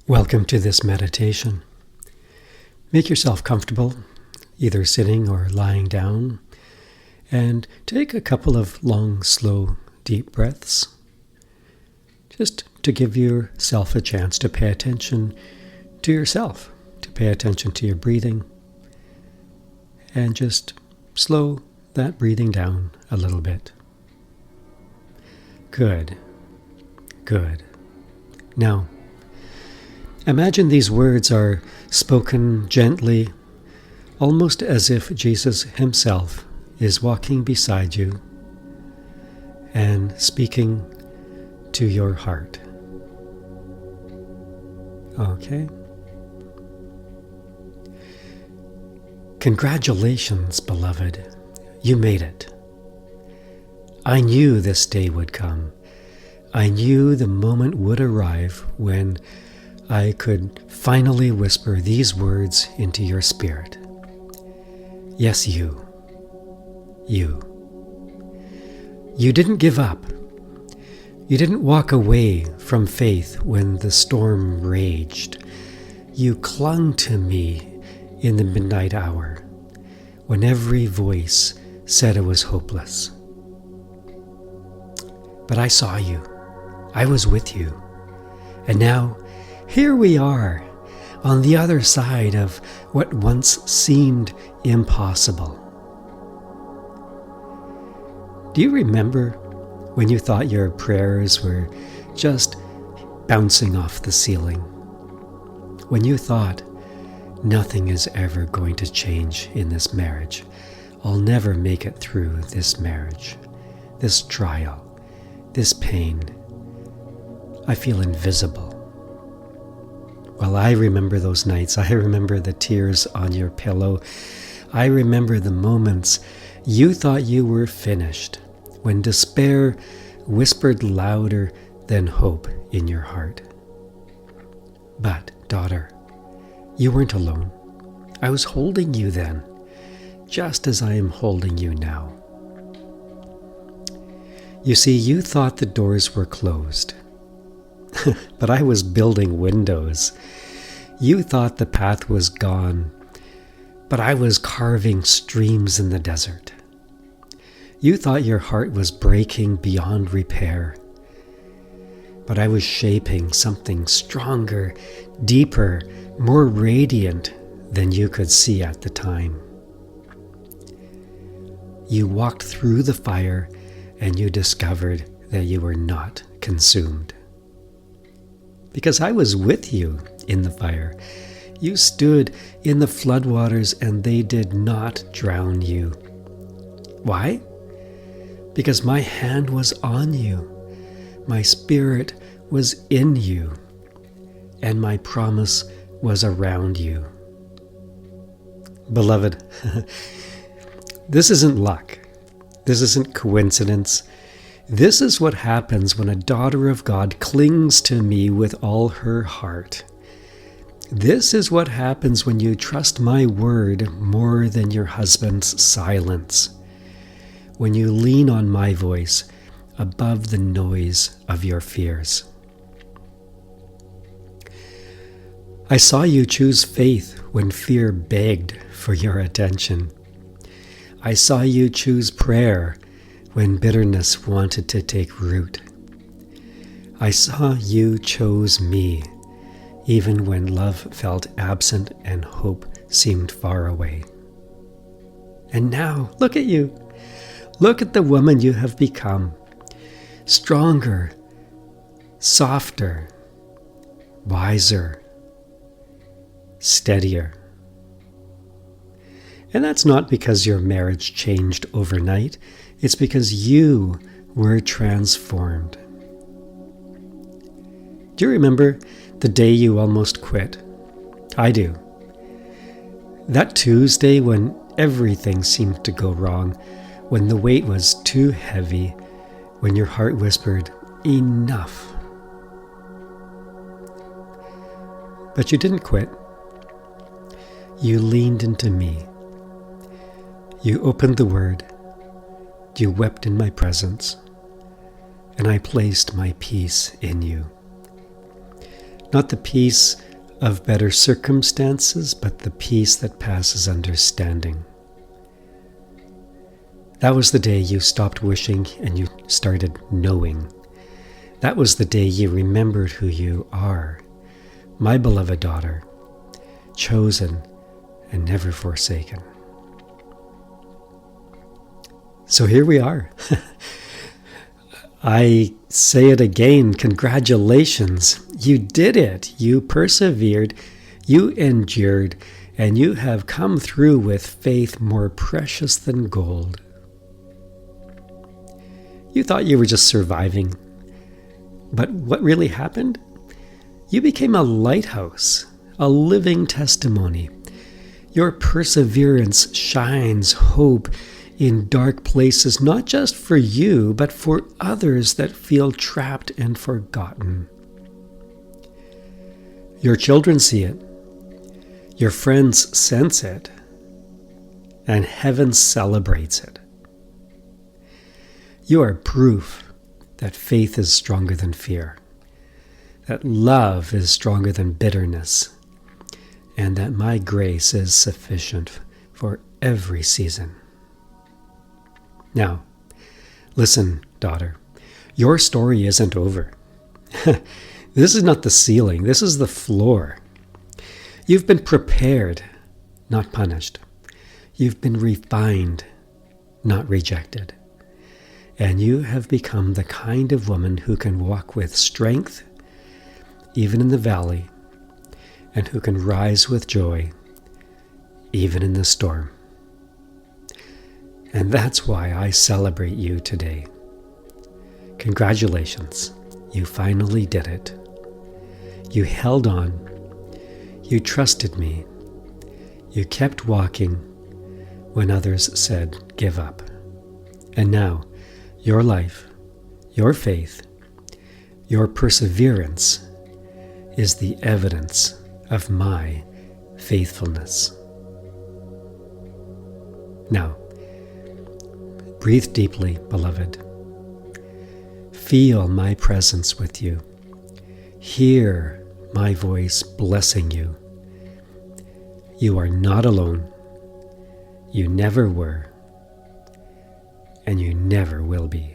Welcome to this meditation. Make yourself comfortable, either sitting or lying down, and take a couple of long, slow, deep breaths, just to give yourself a chance to pay attention to yourself, to pay attention to your breathing, and just slow that breathing down a little bit. Good. Now, imagine these words are spoken gently, almost as if Jesus himself is walking beside you and speaking to your heart. Okay? Congratulations, beloved. You made it. I knew this day would come. I knew the moment would arrive when I could finally whisper these words into your spirit. Yes, you. You didn't give up. You didn't walk away from faith when the storm raged. You clung to me in the midnight hour, when every voice said it was hopeless. But I saw you. I was with you. And now, here we are, on the other side of what once seemed impossible. Do you remember when you thought your prayers were just bouncing off the ceiling? When you thought, nothing is ever going to change in this marriage. I'll never make it through this marriage, this trial, this pain. I feel invisible. Well, I remember those nights. I remember the tears on your pillow. I remember the moments you thought you were finished, when despair whispered louder than hope in your heart. But, daughter, you weren't alone. I was holding you then, just as I am holding you now. You see, you thought the doors were closed. But I was building windows. You thought the path was gone, but I was carving streams in the desert. You thought your heart was breaking beyond repair, but I was shaping something stronger, deeper, more radiant than you could see at the time. You walked through the fire and you discovered that you were not consumed. Because I was with you in the fire. You stood in the floodwaters and they did not drown you. Why? Because my hand was on you. My spirit was in you. And my promise was around you. Beloved, this isn't luck. This isn't coincidence. This is what happens when a daughter of God clings to me with all her heart. This is what happens when you trust my word more than your husband's silence. When you lean on my voice above the noise of your fears. I saw you choose faith when fear begged for your attention. I saw you choose prayer when bitterness wanted to take root. I saw you chose me, even when love felt absent and hope seemed far away. And now, look at you. Look at the woman you have become. Stronger, softer, wiser, steadier. And that's not because your marriage changed overnight. It's because you were transformed. Do you remember the day you almost quit? I do. That Tuesday when everything seemed to go wrong, when the weight was too heavy, when your heart whispered, enough. But you didn't quit. You leaned into me. You opened the Word. You wept in my presence, and I placed my peace in you. Not the peace of better circumstances, but the peace that passes understanding. That was the day you stopped wishing and you started knowing. That was the day you remembered who you are, my beloved daughter, chosen and never forsaken. So here we are. I say it again, congratulations. You did it. You persevered, you endured, and you have come through with faith more precious than gold. You thought you were just surviving, but what really happened? You became a lighthouse, a living testimony. Your perseverance shines hope in dark places, not just for you, but for others that feel trapped and forgotten. Your children see it, your friends sense it, and heaven celebrates it. You are proof that faith is stronger than fear, that love is stronger than bitterness, and that my grace is sufficient for every season. Now, listen, daughter, your story isn't over. This is not the ceiling, this is the floor. You've been prepared, not punished. You've been refined, not rejected. And you have become the kind of woman who can walk with strength, even in the valley, and who can rise with joy, even in the storm. And that's why I celebrate you today. Congratulations, you finally did it. You held on, you trusted me, you kept walking when others said, give up. And now, your life, your faith, your perseverance is the evidence of my faithfulness. Now, breathe deeply, beloved. Feel my presence with you. Hear my voice blessing you. You are not alone. You never were, and you never will be.